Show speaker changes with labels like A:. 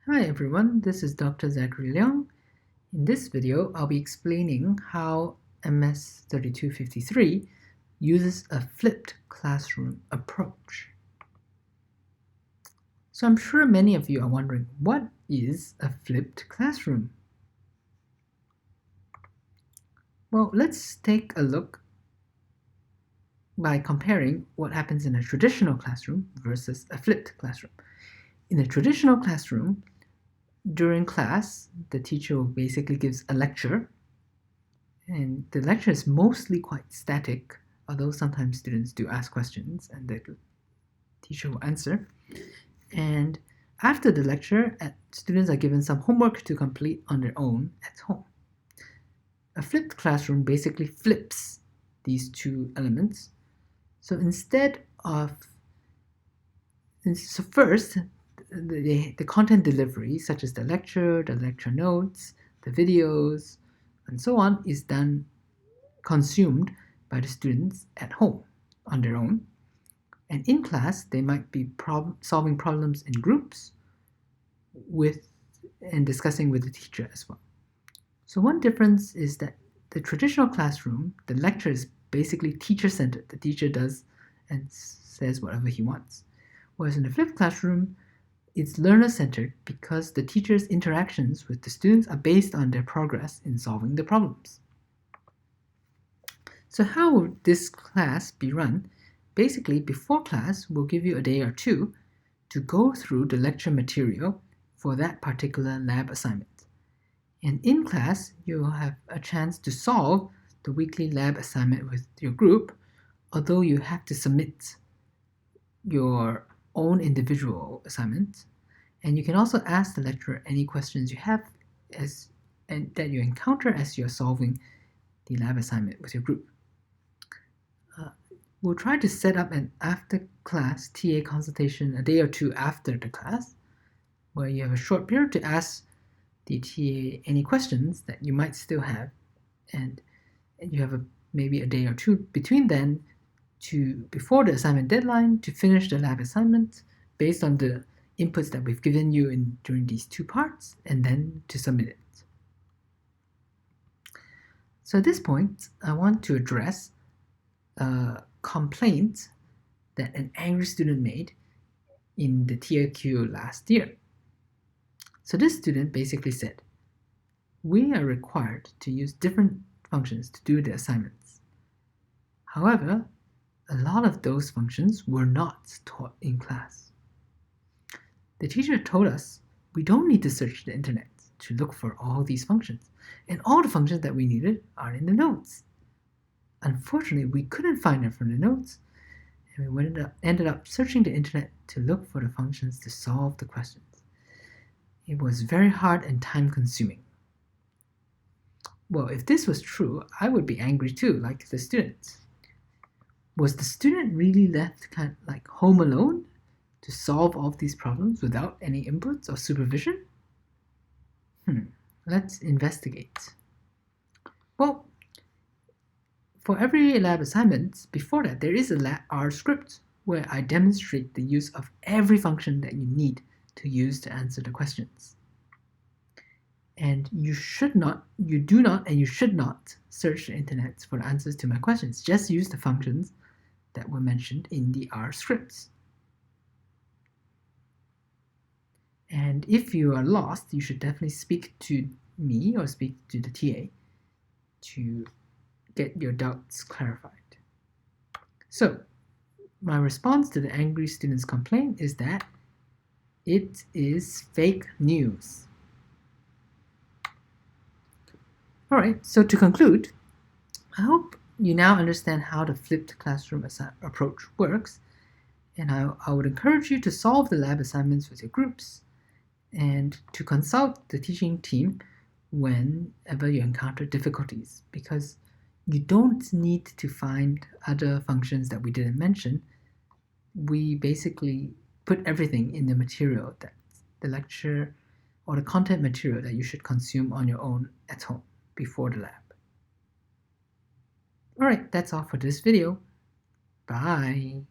A: Hi everyone, this is Dr. Zachary Leong. In this video, I'll be explaining how MS3253 uses a flipped classroom approach. So I'm sure many of you are wondering, what is a flipped classroom? Well, let's take a look by comparing what happens in a traditional classroom versus a flipped classroom. In a traditional classroom, during class, the teacher basically gives a lecture, and the lecture is mostly quite static, although sometimes students do ask questions and the teacher will answer. And after the lecture, students are given some homework to complete on their own at home. A flipped classroom basically flips these two elements. So first, the content delivery, such as the lecture notes, the videos, and so on, is done consumed by the students at home on their own. And in class, they might be solving problems in groups and discussing with the teacher as well. So one difference is that the traditional classroom, the lecture is basically teacher-centered. The teacher does and says whatever he wants. Whereas in the flipped classroom, it's learner-centered because the teacher's interactions with the students are based on their progress in solving the problems. So how will this class be run? Basically, before class, we'll give you a day or two to go through the lecture material for that particular lab assignment. And in class, you'll have a chance to solve the weekly lab assignment with your group, although you have to submit your own individual assignment. And you can also ask the lecturer any questions you have and that you encounter as you're solving the lab assignment with your group. We'll try to set up an after-class TA consultation a day or two after the class, where you have a short period to ask the TA any questions that you might still have, and you have maybe a day or two between then before the assignment deadline to finish the lab assignment based on the inputs that we've given you during these two parts, and then to submit it. So at this point, I want to address a complaint that an angry student made in the TAQ last year. So this student basically said, we are required to use different functions to do the assignments. However, a lot of those functions were not taught in class. The teacher told us we don't need to search the internet to look for all these functions, and all the functions that we needed are in the notes. Unfortunately, we couldn't find them from the notes, and we ended up searching the internet to look for the functions to solve the questions. It was very hard and time-consuming. Well, if this was true, I would be angry too, like the students. Was the student really left kind of like home alone to solve all of these problems without any inputs or supervision? Let's investigate. Well, for every lab assignment, before that, there is a R script where I demonstrate the use of every function that you need to use to answer the questions. And you should not search the internet for the answers to my questions. Just use the functions that were mentioned in the R scripts. And if you are lost, you should definitely speak to me or speak to the TA to get your doubts clarified. So, my response to the angry student's complaint is that it is fake news. Alright, so to conclude, I hope you now understand how the flipped classroom approach works, and I would encourage you to solve the lab assignments with your groups and to consult the teaching team whenever you encounter difficulties, because you don't need to find other functions that we didn't mention. We basically put everything in the material, that the lecture or the content material that you should consume on your own at home before the lab. Alright, that's all for this video. Bye!